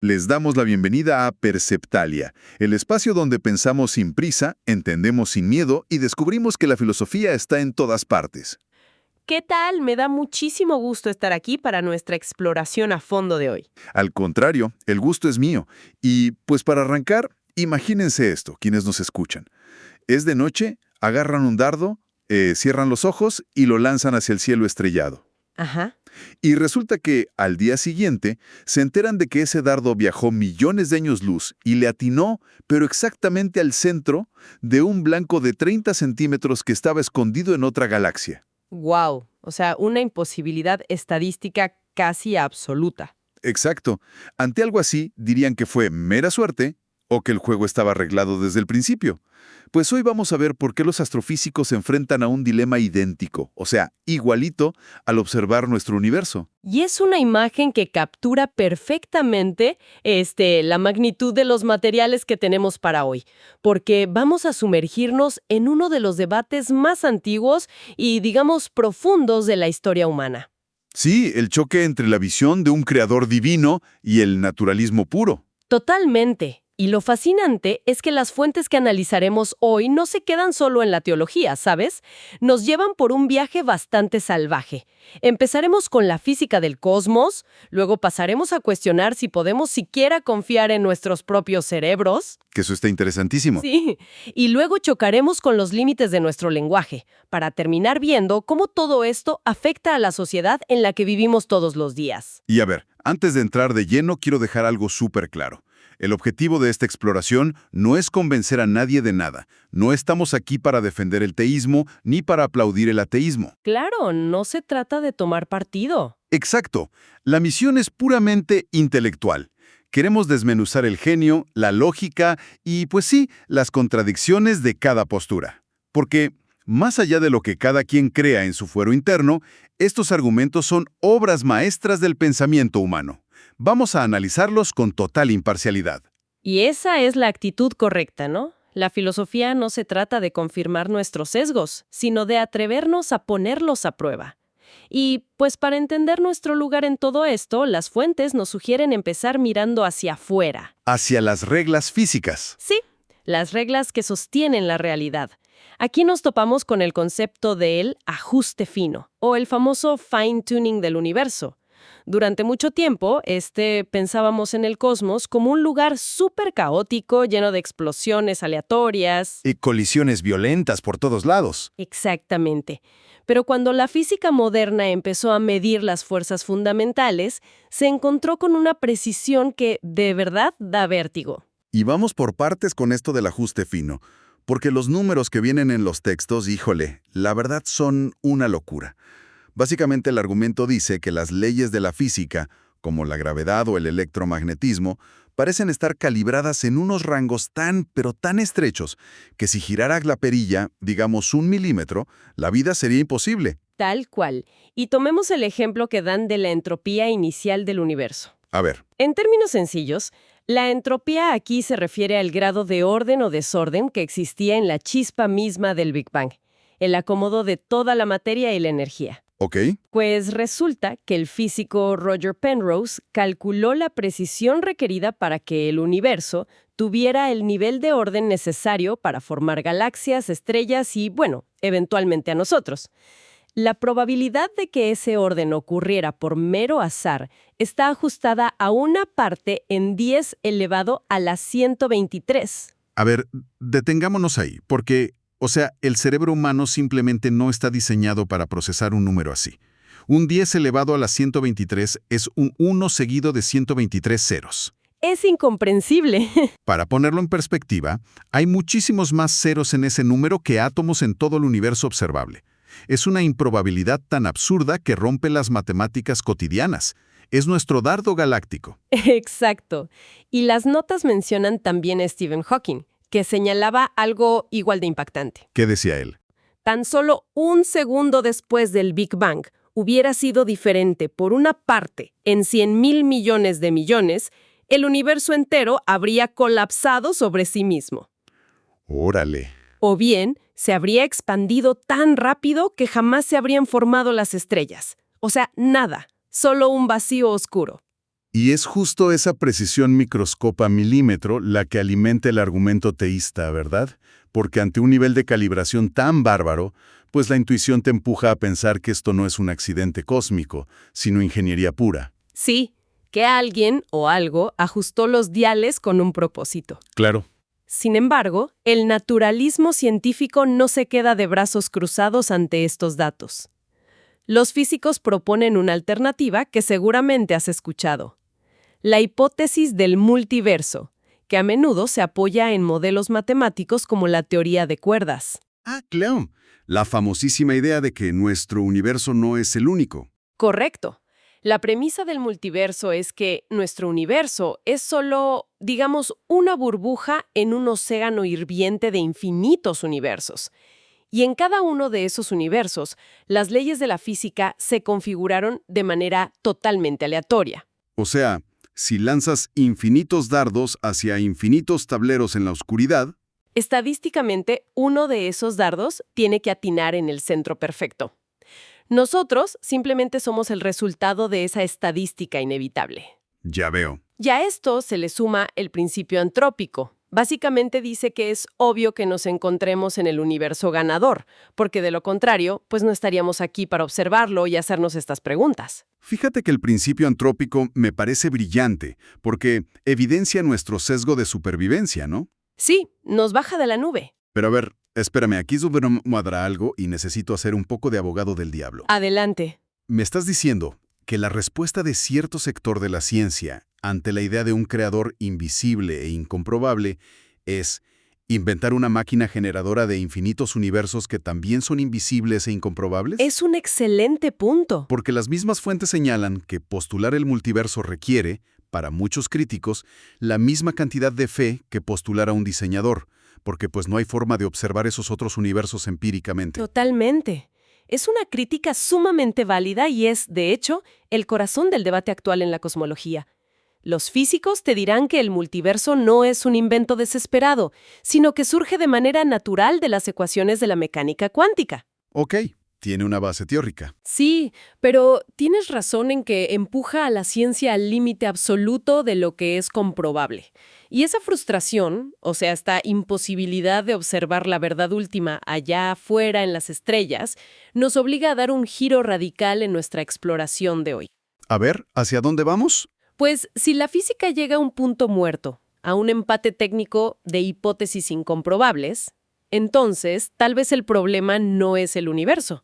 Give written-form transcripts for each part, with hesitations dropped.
Les damos la bienvenida a Perceptalia, el espacio donde pensamos sin prisa, entendemos sin miedo y descubrimos que la filosofía está en todas partes. ¿Qué tal? Me da muchísimo gusto estar aquí para nuestra exploración a fondo de hoy. Al contrario, el gusto es mío. Y pues para arrancar, imagínense esto, quienes nos escuchan. Es de noche, agarran un dardo, cierran los ojos y lo lanzan hacia el cielo estrellado. Ajá. Y resulta que, al día siguiente, se enteran de que ese dardo viajó millones de años luz y le atinó, pero exactamente al centro, de un blanco de 30 centímetros que estaba escondido en otra galaxia. Wow. O sea, una imposibilidad estadística casi absoluta. Exacto. Ante algo así, dirían que fue mera suerte o que el juego estaba arreglado desde el principio. Pues hoy vamos a ver por qué los astrofísicos se enfrentan a un dilema idéntico, o sea, igualito al observar nuestro universo. Y es una imagen que captura perfectamente la magnitud de los materiales que tenemos para hoy, porque vamos a sumergirnos en uno de los debates más antiguos y, digamos, profundos de la historia humana. Sí, el choque entre la visión de un creador divino y el naturalismo puro. Totalmente. Y lo fascinante es que las fuentes que analizaremos hoy no se quedan solo en la teología, ¿sabes? Nos llevan por un viaje bastante salvaje. Empezaremos con la física del cosmos, luego pasaremos a cuestionar si podemos siquiera confiar en nuestros propios cerebros. Que eso está interesantísimo. Sí, y luego chocaremos con los límites de nuestro lenguaje, para terminar viendo cómo todo esto afecta a la sociedad en la que vivimos todos los días. Y a ver, antes de entrar de lleno, quiero dejar algo súper claro. El objetivo de esta exploración no es convencer a nadie de nada. No estamos aquí para defender el teísmo ni para aplaudir el ateísmo. Claro, no se trata de tomar partido. Exacto. La misión es puramente intelectual. Queremos desmenuzar el genio, la lógica y, pues sí, las contradicciones de cada postura. Porque, más allá de lo que cada quien crea en su fuero interno, estos argumentos son obras maestras del pensamiento humano. Vamos a analizarlos con total imparcialidad. Y esa es la actitud correcta, ¿no? La filosofía no se trata de confirmar nuestros sesgos, sino de atrevernos a ponerlos a prueba. Y, pues para entender nuestro lugar en todo esto, las fuentes nos sugieren empezar mirando hacia afuera. Hacia las reglas físicas. Sí, las reglas que sostienen la realidad. Aquí nos topamos con el concepto del ajuste fino, o el famoso fine-tuning del universo. Durante mucho tiempo, pensábamos en el cosmos como un lugar súper caótico, lleno de explosiones aleatorias. Y colisiones violentas por todos lados. Exactamente. Pero cuando la física moderna empezó a medir las fuerzas fundamentales, se encontró con una precisión que, de verdad, da vértigo. Y vamos por partes con esto del ajuste fino, porque los números que vienen en los textos, híjole, la verdad son una locura. Básicamente el argumento dice que las leyes de la física, como la gravedad o el electromagnetismo, parecen estar calibradas en unos rangos pero tan estrechos, que si giraras la perilla, digamos 1 milímetro, la vida sería imposible. Tal cual. Y tomemos el ejemplo que dan de la entropía inicial del universo. A ver, En términos sencillos, la entropía aquí se refiere al grado de orden o desorden que existía en la chispa misma del Big Bang, el acomodo de toda la materia y la energía. ¿ok? Pues resulta que el físico Roger Penrose calculó la precisión requerida para que el universo tuviera el nivel de orden necesario para formar galaxias, estrellas y, bueno, eventualmente a nosotros. La probabilidad de que ese orden ocurriera por mero azar está ajustada a una parte en 10 elevado a la 123. A ver, detengámonos ahí, porque, o sea, el cerebro humano simplemente no está diseñado para procesar un número así. Un 10 elevado a la 123 es un 1 seguido de 123 ceros. Es incomprensible. Para ponerlo en perspectiva, hay muchísimos más ceros en ese número que átomos en todo el universo observable. Es una improbabilidad tan absurda que rompe las matemáticas cotidianas. Es nuestro dardo galáctico. Exacto. Y las notas mencionan también a Stephen Hawking, que señalaba algo igual de impactante. ¿Qué decía él? Tan solo un segundo después del Big Bang hubiera sido diferente por una parte en 100.000 millones de millones, el universo entero habría colapsado sobre sí mismo. Órale. O bien, se habría expandido tan rápido que jamás se habrían formado las estrellas. O sea, nada, solo un vacío oscuro. Y es justo esa precisión microscopa milímetro la que alimenta el argumento teísta, ¿verdad? Porque ante un nivel de calibración tan bárbaro, pues la intuición te empuja a pensar que esto no es un accidente cósmico, sino ingeniería pura. Sí, que alguien o algo ajustó los diales con un propósito. Claro. Sin embargo, el naturalismo científico no se queda de brazos cruzados ante estos datos. Los físicos proponen una alternativa que seguramente has escuchado: la hipótesis del multiverso, que a menudo se apoya en modelos matemáticos como la teoría de cuerdas. Ah, claro. La famosísima idea de que nuestro universo no es el único. Correcto. La premisa del multiverso es que nuestro universo es solo, digamos, una burbuja en un océano hirviente de infinitos universos. Y en cada uno de esos universos, las leyes de la física se configuraron de manera totalmente aleatoria. O sea, si lanzas infinitos dardos hacia infinitos tableros en la oscuridad, Estadísticamente, uno de esos dardos tiene que atinar en el centro perfecto. Nosotros simplemente somos el resultado de esa estadística inevitable. ya veo. Y a esto se le suma el principio antrópico. Básicamente dice que es obvio que nos encontremos en el universo ganador, porque de lo contrario, pues no estaríamos aquí para observarlo y hacernos estas preguntas. Fíjate que el principio antrópico me parece brillante, porque evidencia nuestro sesgo de supervivencia, ¿no? Sí, nos baja de la nube. Pero a ver, espérame, aquí es donde no cuadra algo y necesito hacer un poco de abogado del diablo. Adelante. Me estás diciendo que la respuesta de cierto sector de la ciencia ante la idea de un creador invisible e incomprobable es inventar una máquina generadora de infinitos universos que también son invisibles e incomprobables. Es un excelente punto. Porque las mismas fuentes señalan que postular el multiverso requiere, para muchos críticos, la misma cantidad de fe que postular a un diseñador, porque pues no hay forma de observar esos otros universos empíricamente. Totalmente. Es una crítica sumamente válida y es, de hecho, el corazón del debate actual en la cosmología. Los físicos te dirán que el multiverso no es un invento desesperado, sino que surge de manera natural de las ecuaciones de la mecánica cuántica. Ok, tiene una base teórica. Sí, pero tienes razón en que empuja a la ciencia al límite absoluto de lo que es comprobable. Y esa frustración, o sea, esta imposibilidad de observar la verdad última allá afuera en las estrellas, nos obliga a dar un giro radical en nuestra exploración de hoy. A ver, ¿hacia dónde vamos? Pues si la física llega a un punto muerto, a un empate técnico de hipótesis incomprobables, entonces tal vez el problema no es el universo.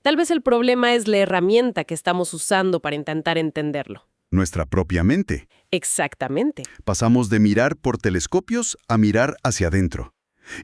Tal vez el problema es la herramienta que estamos usando para intentar entenderlo. Nuestra propia mente. Exactamente. Pasamos de mirar por telescopios a mirar hacia adentro.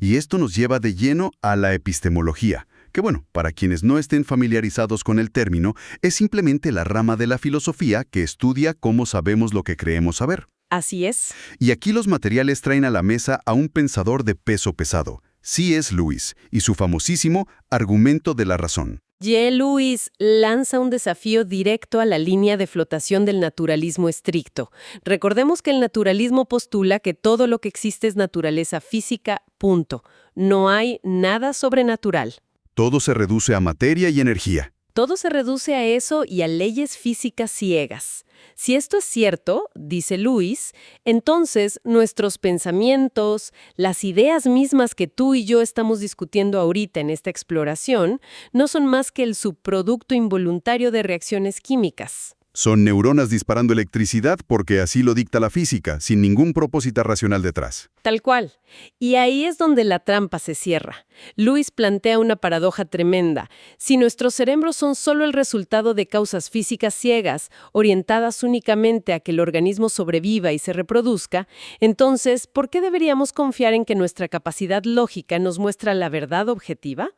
Y esto nos lleva de lleno a la epistemología, que bueno, para quienes no estén familiarizados con el término, es simplemente la rama de la filosofía que estudia cómo sabemos lo que creemos saber. Así es. Y aquí los materiales traen a la mesa a un pensador de peso pesado, C.S. Lewis, y su famosísimo argumento de la razón. J. Lewis lanza un desafío directo a la línea de flotación del naturalismo estricto. Recordemos que el naturalismo postula que todo lo que existe es naturaleza física, punto. No hay nada sobrenatural. Todo se reduce a materia y energía. Todo se reduce a eso y a leyes físicas ciegas. Si esto es cierto, dice Lewis, entonces nuestros pensamientos, las ideas mismas que tú y yo estamos discutiendo ahorita en esta exploración, no son más que el subproducto involuntario de reacciones químicas. Son neuronas disparando electricidad porque así lo dicta la física, sin ningún propósito racional detrás. Tal cual. Y ahí es donde la trampa se cierra. Lewis plantea una paradoja tremenda. Si nuestros cerebros son solo el resultado de causas físicas ciegas, orientadas únicamente a que el organismo sobreviva y se reproduzca, entonces, ¿por qué deberíamos confiar en que nuestra capacidad lógica nos muestra la verdad objetiva?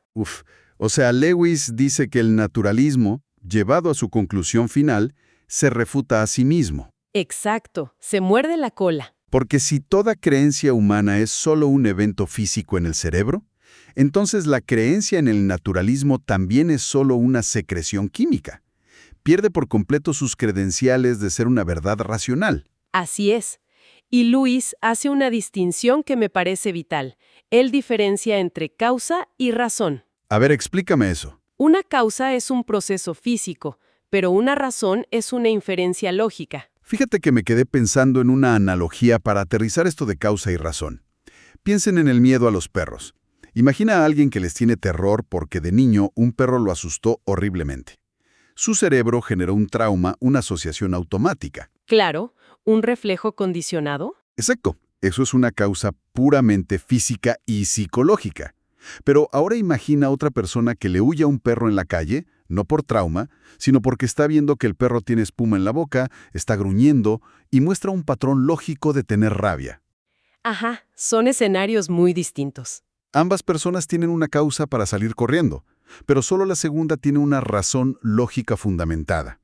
O sea, Lewis dice que el naturalismo, llevado a su conclusión final, se refuta a sí mismo. Exacto, se muerde la cola. Porque si toda creencia humana es solo un evento físico en el cerebro, entonces la creencia en el naturalismo también es solo una secreción química. Pierde por completo sus credenciales de ser una verdad racional. Así es. Y Lewis hace una distinción que me parece vital. Él diferencia entre causa y razón. A ver, explícame eso. Una causa es un proceso físico, pero una razón es una inferencia lógica. Fíjate que me quedé pensando en una analogía para aterrizar esto de causa y razón. Piensen en el miedo a los perros. Imagina a alguien que les tiene terror porque de niño un perro lo asustó horriblemente. Su cerebro generó un trauma, una asociación automática. Claro, un reflejo condicionado. Exacto, eso es una causa puramente física y psicológica. Pero ahora imagina a otra persona que le huye a un perro en la calle, no por trauma, sino porque está viendo que el perro tiene espuma en la boca, está gruñendo y muestra un patrón lógico de tener rabia. Ajá, son escenarios muy distintos. Ambas personas tienen una causa para salir corriendo, pero solo la segunda tiene una razón lógica fundamentada.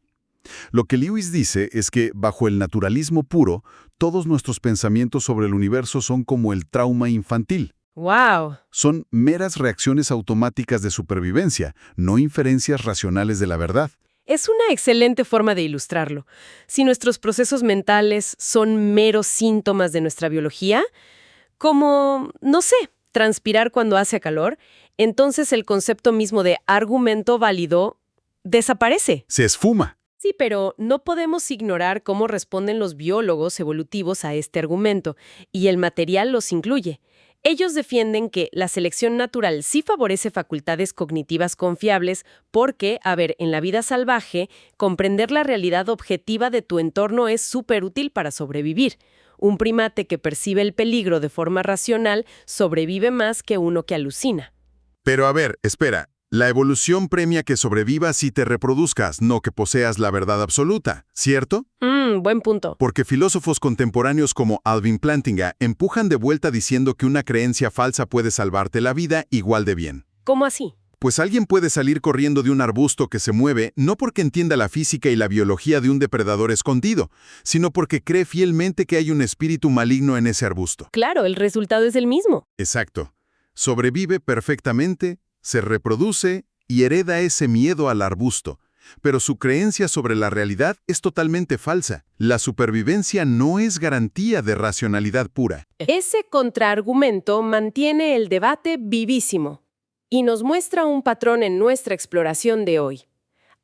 Lo que Lewis dice es que, bajo el naturalismo puro, todos nuestros pensamientos sobre el universo son como el trauma infantil. ¡Wow! Son meras reacciones automáticas de supervivencia, no inferencias racionales de la verdad. Es una excelente forma de ilustrarlo. Si nuestros procesos mentales son meros síntomas de nuestra biología, como, no sé, transpirar cuando hace calor, entonces el concepto mismo de argumento válido desaparece. Se esfuma. Sí, pero no podemos ignorar cómo responden los biólogos evolutivos a este argumento, y el material los incluye. Ellos defienden que la selección natural sí favorece facultades cognitivas confiables porque, en la vida salvaje, comprender la realidad objetiva de tu entorno es súper útil para sobrevivir. Un primate que percibe el peligro de forma racional sobrevive más que uno que alucina. Pero espera. La evolución premia que sobrevivas y te reproduzcas, no que poseas la verdad absoluta, ¿cierto? Buen punto. Porque filósofos contemporáneos como Alvin Plantinga empujan de vuelta diciendo que una creencia falsa puede salvarte la vida igual de bien. ¿Cómo así? Pues alguien puede salir corriendo de un arbusto que se mueve no porque entienda la física y la biología de un depredador escondido, sino porque cree fielmente que hay un espíritu maligno en ese arbusto. Claro, el resultado es el mismo. Exacto. Sobrevive perfectamente, se reproduce y hereda ese miedo al arbusto. Pero su creencia sobre la realidad es totalmente falsa. La supervivencia no es garantía de racionalidad pura. Ese contraargumento mantiene el debate vivísimo y nos muestra un patrón en nuestra exploración de hoy.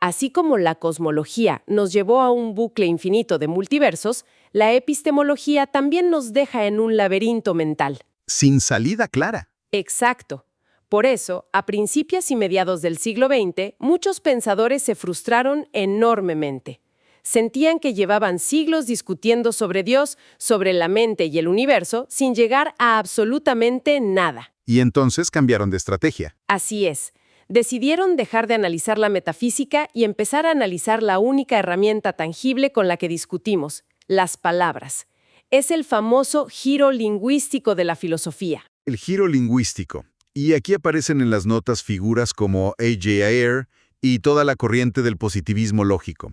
Así como la cosmología nos llevó a un bucle infinito de multiversos, la epistemología también nos deja en un laberinto mental. Sin salida clara. Exacto. Por eso, a principios y mediados del siglo XX, muchos pensadores se frustraron enormemente. Sentían que llevaban siglos discutiendo sobre Dios, sobre la mente y el universo, sin llegar a absolutamente nada. Y entonces cambiaron de estrategia. Así es. Decidieron dejar de analizar la metafísica y empezar a analizar la única herramienta tangible con la que discutimos, las palabras. Es el famoso giro lingüístico de la filosofía. El giro lingüístico. Y aquí aparecen en las notas figuras como A.J. Ayer y toda la corriente del positivismo lógico.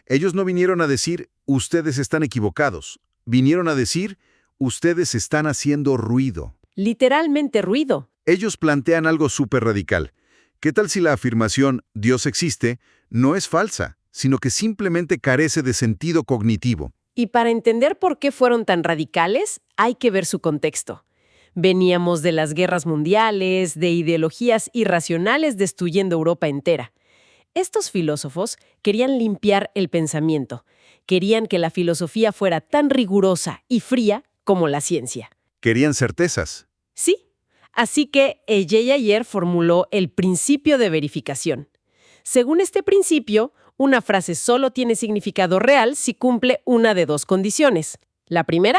Ellos no vinieron a decir, ustedes están equivocados. Vinieron a decir, ustedes están haciendo ruido. Literalmente ruido. Ellos plantean algo súper radical. ¿Qué tal si la afirmación Dios existe no es falsa, sino que simplemente carece de sentido cognitivo? Y para entender por qué fueron tan radicales, hay que ver su contexto. Veníamos de las guerras mundiales, de ideologías irracionales destruyendo Europa entera. Estos filósofos querían limpiar el pensamiento. Querían que la filosofía fuera tan rigurosa y fría como la ciencia. Querían certezas. Sí. Así que A.J. Ayer formuló el principio de verificación. Según este principio, una frase solo tiene significado real si cumple una de dos condiciones. La primera,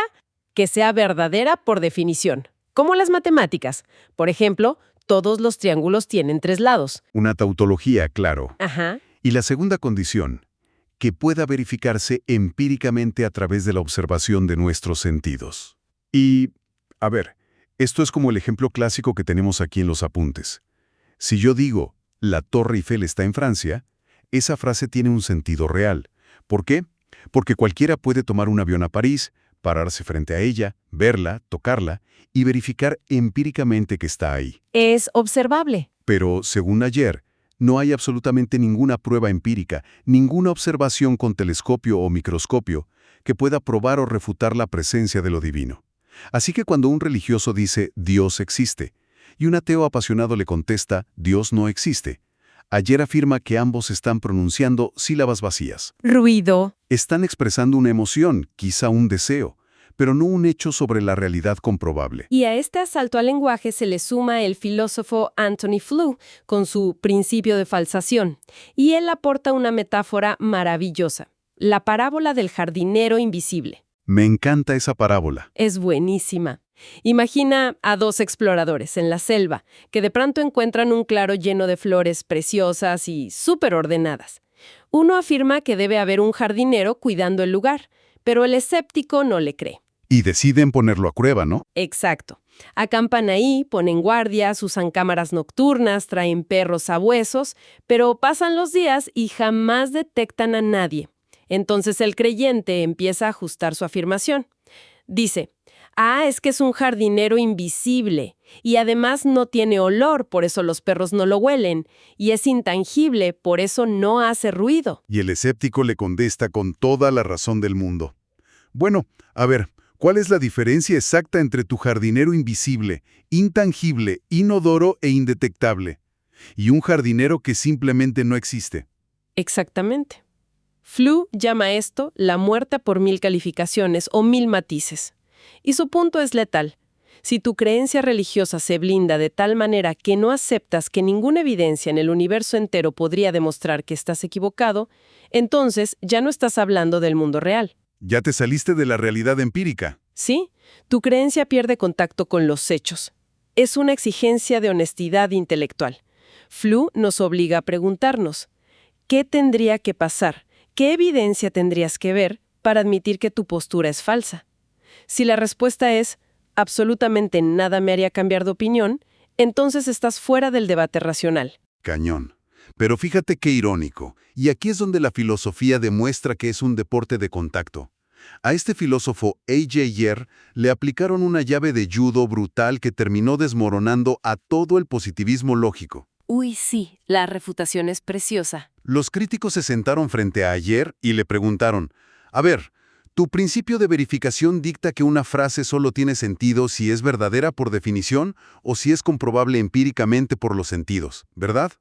que sea verdadera por definición. Como las matemáticas. Por ejemplo, todos los triángulos tienen 3 lados. Una tautología, claro. Ajá. Y la segunda condición, que pueda verificarse empíricamente a través de la observación de nuestros sentidos. Y, esto es como el ejemplo clásico que tenemos aquí en los apuntes. Si yo digo, la Torre Eiffel está en Francia, esa frase tiene un sentido real. ¿Por qué? Porque cualquiera puede tomar un avión a París, pararse frente a ella, verla, tocarla y verificar empíricamente que está ahí. Es observable. Pero, según Ayer, no hay absolutamente ninguna prueba empírica, ninguna observación con telescopio o microscopio que pueda probar o refutar la presencia de lo divino. Así que cuando un religioso dice Dios existe y un ateo apasionado le contesta Dios no existe, Ayer afirma que ambos están pronunciando sílabas vacías. Ruido. Están expresando una emoción, quizá un deseo, pero no un hecho sobre la realidad comprobable. Y a este asalto al lenguaje se le suma el filósofo Anthony Flew con su principio de falsación. Y él aporta una metáfora maravillosa, la parábola del jardinero invisible. Me encanta esa parábola. Es buenísima. Imagina a dos exploradores en la selva que de pronto encuentran un claro lleno de flores preciosas y súper ordenadas. Uno afirma que debe haber un jardinero cuidando el lugar, pero el escéptico no le cree. Y deciden ponerlo a prueba, ¿no? Exacto. Acampan ahí, ponen guardias, usan cámaras nocturnas, traen perros sabuesos, pero pasan los días y jamás detectan a nadie. Entonces el creyente empieza a ajustar su afirmación. Dice, es que es un jardinero invisible y además no tiene olor, por eso los perros no lo huelen, y es intangible, por eso no hace ruido. Y el escéptico le contesta con toda la razón del mundo. Bueno, a ver, ¿cuál es la diferencia exacta entre tu jardinero invisible, intangible, inodoro e indetectable, y un jardinero que simplemente no existe? Exactamente. Flew llama esto la muerte por 1000 calificaciones o 1000 matices. Y su punto es letal. Si tu creencia religiosa se blinda de tal manera que no aceptas que ninguna evidencia en el universo entero podría demostrar que estás equivocado, entonces ya no estás hablando del mundo real. Ya te saliste de la realidad empírica. Sí, tu creencia pierde contacto con los hechos. Es una exigencia de honestidad intelectual. Flew nos obliga a preguntarnos, ¿qué tendría que pasar? ¿Qué evidencia tendrías que ver para admitir que tu postura es falsa? Si la respuesta es, absolutamente nada me haría cambiar de opinión, entonces estás fuera del debate racional. Cañón. Pero fíjate qué irónico, y aquí es donde la filosofía demuestra que es un deporte de contacto. A este filósofo A.J. Ayer le aplicaron una llave de judo brutal que terminó desmoronando a todo el positivismo lógico. Uy, sí, la refutación es preciosa. Los críticos se sentaron frente a Ayer y le preguntaron, a ver, tu principio de verificación dicta que una frase solo tiene sentido si es verdadera por definición o si es comprobable empíricamente por los sentidos, ¿verdad?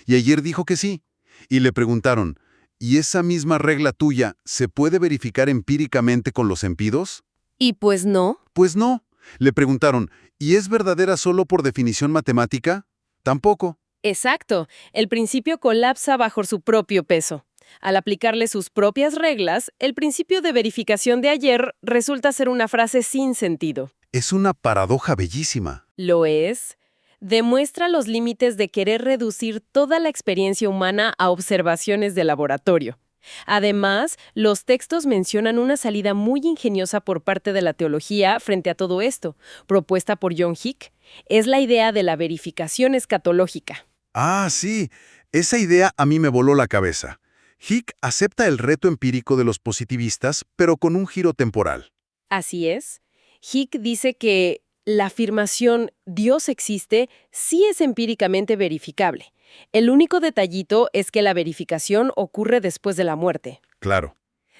Y Ayer dijo que sí. Y le preguntaron, ¿y esa misma regla tuya se puede verificar empíricamente con los sentidos? ¿Y pues no? Pues no. Le preguntaron, ¿y es verdadera solo por definición matemática? Tampoco. Exacto. El principio colapsa bajo su propio peso. Al aplicarle sus propias reglas, el principio de verificación de Ayer resulta ser una frase sin sentido. Es una paradoja bellísima. ¿Lo es? Demuestra los límites de querer reducir toda la experiencia humana a observaciones de laboratorio. Además, los textos mencionan una salida muy ingeniosa por parte de la teología frente a todo esto, propuesta por John Hick. Es la idea de la verificación escatológica. Ah, sí. Esa idea a mí me voló la cabeza. Hick acepta el reto empírico de los positivistas, pero con un giro temporal. Así es. Hick dice que la afirmación «Dios existe» sí es empíricamente verificable. El único detallito es que la verificación ocurre después de la muerte. Claro.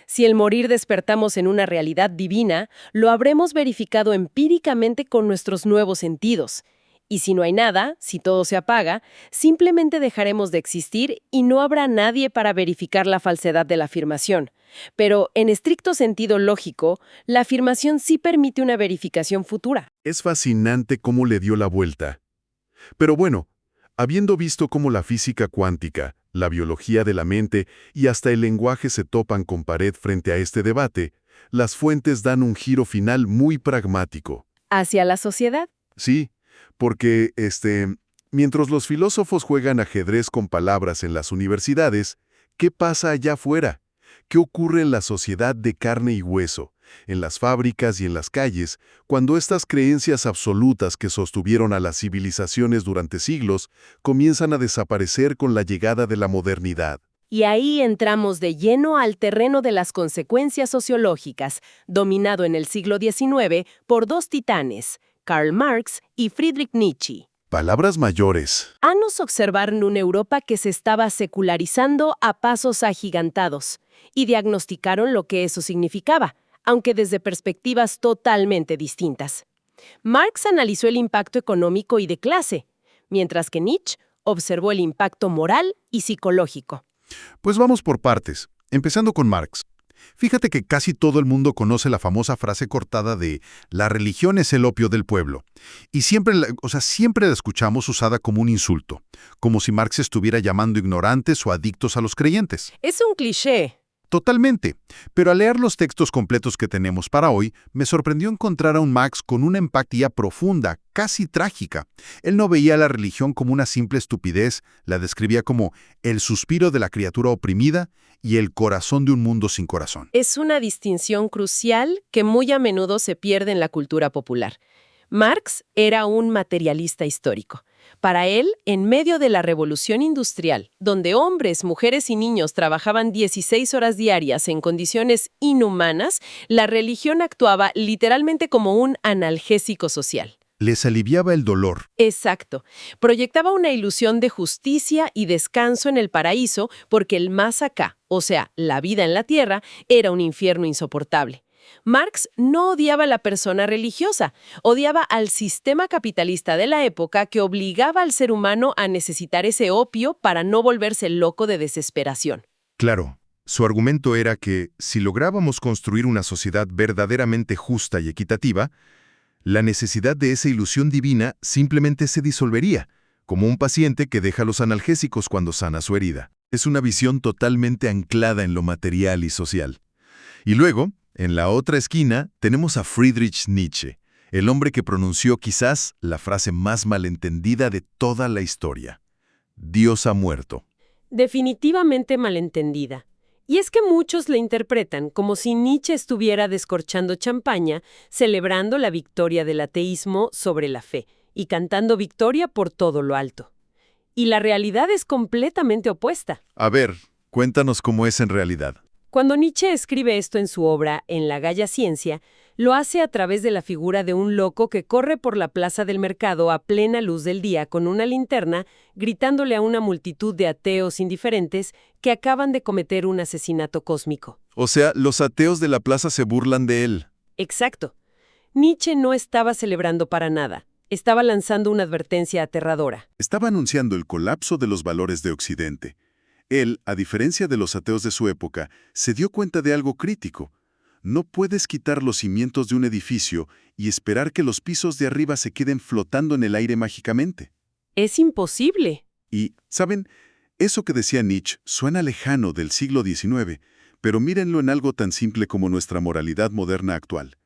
Si al morir despertamos en una realidad divina, lo habremos verificado empíricamente con nuestros nuevos sentidos. Y si no hay nada, si todo se apaga, simplemente dejaremos de existir y no habrá nadie para verificar la falsedad de la afirmación. Pero, en estricto sentido lógico, la afirmación sí permite una verificación futura. Es fascinante cómo le dio la vuelta. Pero bueno, habiendo visto cómo la física cuántica, la biología de la mente y hasta el lenguaje se topan con pared frente a este debate, las fuentes dan un giro final muy pragmático. ¿Hacia la sociedad? Sí, porque, mientras los filósofos juegan ajedrez con palabras en las universidades, ¿qué pasa allá afuera? ¿Qué ocurre en la sociedad de carne y hueso, en las fábricas y en las calles, cuando estas creencias absolutas que sostuvieron a las civilizaciones durante siglos comienzan a desaparecer con la llegada de la modernidad? Y ahí entramos de lleno al terreno de las consecuencias sociológicas, dominado en el siglo XIX por dos titanes, Karl Marx y Friedrich Nietzsche. Palabras mayores. Anos observaron una Europa que se estaba secularizando a pasos agigantados y diagnosticaron lo que eso significaba, aunque desde perspectivas totalmente distintas. Marx analizó el impacto económico y de clase, mientras que Nietzsche observó el impacto moral y psicológico. Pues vamos por partes, empezando con Marx. Fíjate que casi todo el mundo conoce la famosa frase cortada de «la religión es el opio del pueblo». Y siempre la escuchamos usada como un insulto, como si Marx estuviera llamando ignorantes o adictos a los creyentes. Es un cliché. Totalmente. Pero al leer los textos completos que tenemos para hoy, me sorprendió encontrar a un Marx con una empatía profunda, casi trágica. Él no veía la religión como una simple estupidez, la describía como el suspiro de la criatura oprimida y el corazón de un mundo sin corazón. Es una distinción crucial que muy a menudo se pierde en la cultura popular. Marx era un materialista histórico. Para él, en medio de la revolución industrial, donde hombres, mujeres y niños trabajaban 16 horas diarias en condiciones inhumanas, la religión actuaba literalmente como un analgésico social. Les aliviaba el dolor. Exacto. Proyectaba una ilusión de justicia y descanso en el paraíso porque el más acá, o sea, la vida en la tierra, era un infierno insoportable. Marx no odiaba a la persona religiosa, odiaba al sistema capitalista de la época que obligaba al ser humano a necesitar ese opio para no volverse loco de desesperación. Claro, su argumento era que, si lográbamos construir una sociedad verdaderamente justa y equitativa, la necesidad de esa ilusión divina simplemente se disolvería, como un paciente que deja los analgésicos cuando sana su herida. Es una visión totalmente anclada en lo material y social. Y luego, en la otra esquina, tenemos a Friedrich Nietzsche, el hombre que pronunció quizás la frase más malentendida de toda la historia. Dios ha muerto. Definitivamente malentendida. Y es que muchos la interpretan como si Nietzsche estuviera descorchando champaña, celebrando la victoria del ateísmo sobre la fe y cantando victoria por todo lo alto. Y la realidad es completamente opuesta. A ver, cuéntanos cómo es en realidad. Cuando Nietzsche escribe esto en su obra En la Gaya Ciencia, lo hace a través de la figura de un loco que corre por la plaza del mercado a plena luz del día con una linterna, gritándole a una multitud de ateos indiferentes que acaban de cometer un asesinato cósmico. O sea, los ateos de la plaza se burlan de él. Exacto. Nietzsche no estaba celebrando para nada. Estaba lanzando una advertencia aterradora. Estaba anunciando el colapso de los valores de Occidente. Él, a diferencia de los ateos de su época, se dio cuenta de algo crítico. No puedes quitar los cimientos de un edificio y esperar que los pisos de arriba se queden flotando en el aire mágicamente. Es imposible. Y, ¿saben? Eso que decía Nietzsche suena lejano del siglo XIX, pero mírenlo en algo tan simple como nuestra moralidad moderna actual.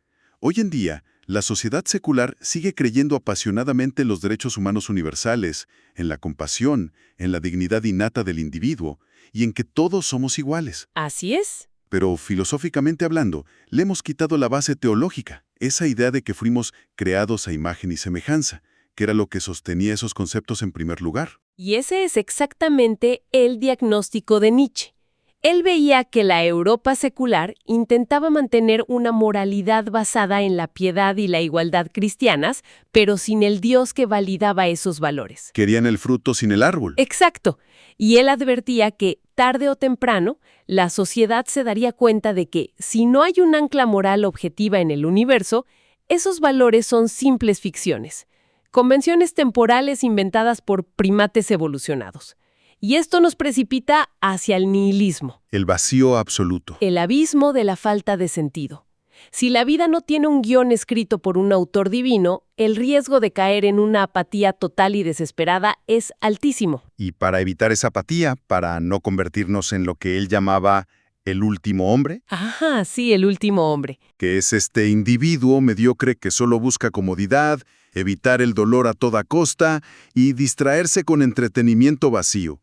Hoy en día, la sociedad secular sigue creyendo apasionadamente en los derechos humanos universales, en la compasión, en la dignidad innata del individuo y en que todos somos iguales. Así es. Pero, filosóficamente hablando, le hemos quitado la base teológica, esa idea de que fuimos creados a imagen y semejanza, que era lo que sostenía esos conceptos en primer lugar. Y ese es exactamente el diagnóstico de Nietzsche. Él veía que la Europa secular intentaba mantener una moralidad basada en la piedad y la igualdad cristianas, pero sin el Dios que validaba esos valores. Querían el fruto sin el árbol. Exacto. Y él advertía que, tarde o temprano, la sociedad se daría cuenta de que, si no hay un ancla moral objetiva en el universo, esos valores son simples ficciones, convenciones temporales inventadas por primates evolucionados. Y esto nos precipita hacia el nihilismo. El vacío absoluto. El abismo de la falta de sentido. Si la vida no tiene un guión escrito por un autor divino, el riesgo de caer en una apatía total y desesperada es altísimo. Y para evitar esa apatía, para no convertirnos en lo que él llamaba el último hombre, Ajá, sí, el último hombre. Que es este individuo mediocre que solo busca comodidad, evitar el dolor a toda costa y distraerse con entretenimiento vacío.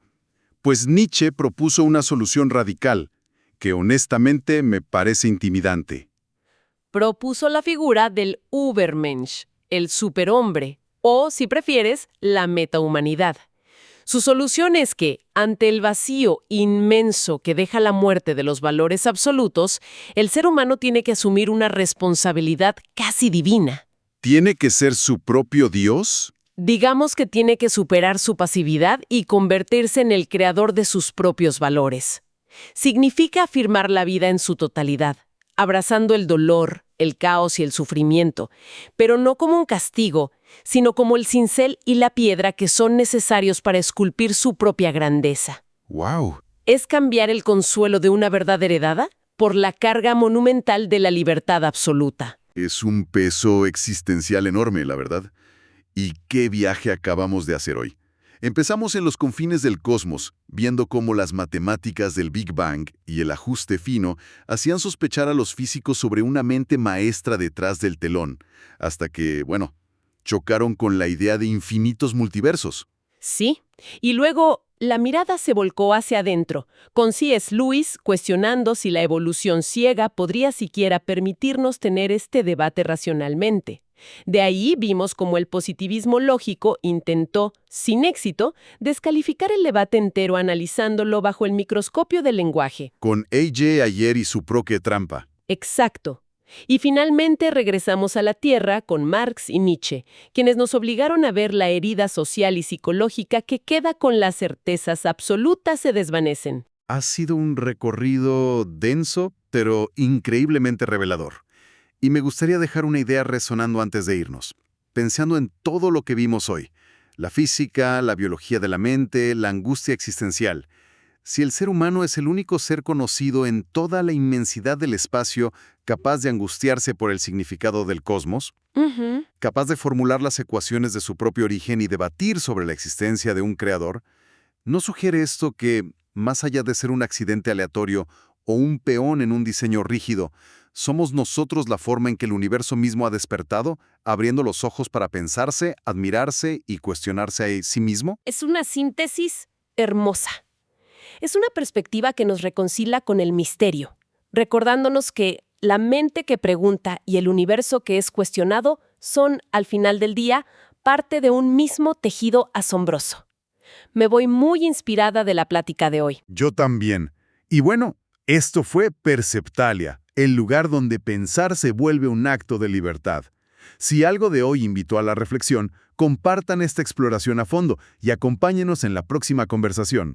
Pues Nietzsche propuso una solución radical, que honestamente me parece intimidante. Propuso la figura del Übermensch, el superhombre, o, si prefieres, la metahumanidad. Su solución es que, ante el vacío inmenso que deja la muerte de los valores absolutos, el ser humano tiene que asumir una responsabilidad casi divina. ¿Tiene que ser su propio Dios? Digamos que tiene que superar su pasividad y convertirse en el creador de sus propios valores. Significa afirmar la vida en su totalidad, abrazando el dolor, el caos y el sufrimiento, pero no como un castigo, sino como el cincel y la piedra que son necesarios para esculpir su propia grandeza. ¡Wow! ¿Es cambiar el consuelo de una verdad heredada por la carga monumental de la libertad absoluta? Es un peso existencial enorme, la verdad. ¿Y qué viaje acabamos de hacer hoy? Empezamos en los confines del cosmos, viendo cómo las matemáticas del Big Bang y el ajuste fino hacían sospechar a los físicos sobre una mente maestra detrás del telón, hasta que, bueno, chocaron con la idea de infinitos multiversos. Sí, y luego la mirada se volcó hacia adentro, con C.S. Lewis cuestionando si la evolución ciega podría siquiera permitirnos tener este debate racionalmente. De ahí vimos cómo el positivismo lógico intentó, sin éxito, descalificar el debate entero analizándolo bajo el microscopio del lenguaje. Con A.J. Ayer y su proque trampa. Exacto. Y finalmente regresamos a la Tierra con Marx y Nietzsche, quienes nos obligaron a ver la herida social y psicológica que queda con las certezas absolutas se desvanecen. Ha sido un recorrido denso, pero increíblemente revelador. Y me gustaría dejar una idea resonando antes de irnos, pensando en todo lo que vimos hoy. La física, la biología de la mente, la angustia existencial. Si el ser humano es el único ser conocido en toda la inmensidad del espacio capaz de angustiarse por el significado del cosmos, capaz de formular las ecuaciones de su propio origen y debatir sobre la existencia de un creador, ¿no sugiere esto que, más allá de ser un accidente aleatorio o un peón en un diseño rígido, somos nosotros la forma en que el universo mismo ha despertado, abriendo los ojos para pensarse, admirarse y cuestionarse a sí mismo? Es una síntesis hermosa. Es una perspectiva que nos reconcilia con el misterio, recordándonos que la mente que pregunta y el universo que es cuestionado son, al final del día, parte de un mismo tejido asombroso. Me voy muy inspirada de la plática de hoy. Yo también. Y bueno, esto fue Perceptalia, el lugar donde pensar se vuelve un acto de libertad. Si algo de hoy invitó a la reflexión, compartan esta exploración a fondo y acompáñenos en la próxima conversación.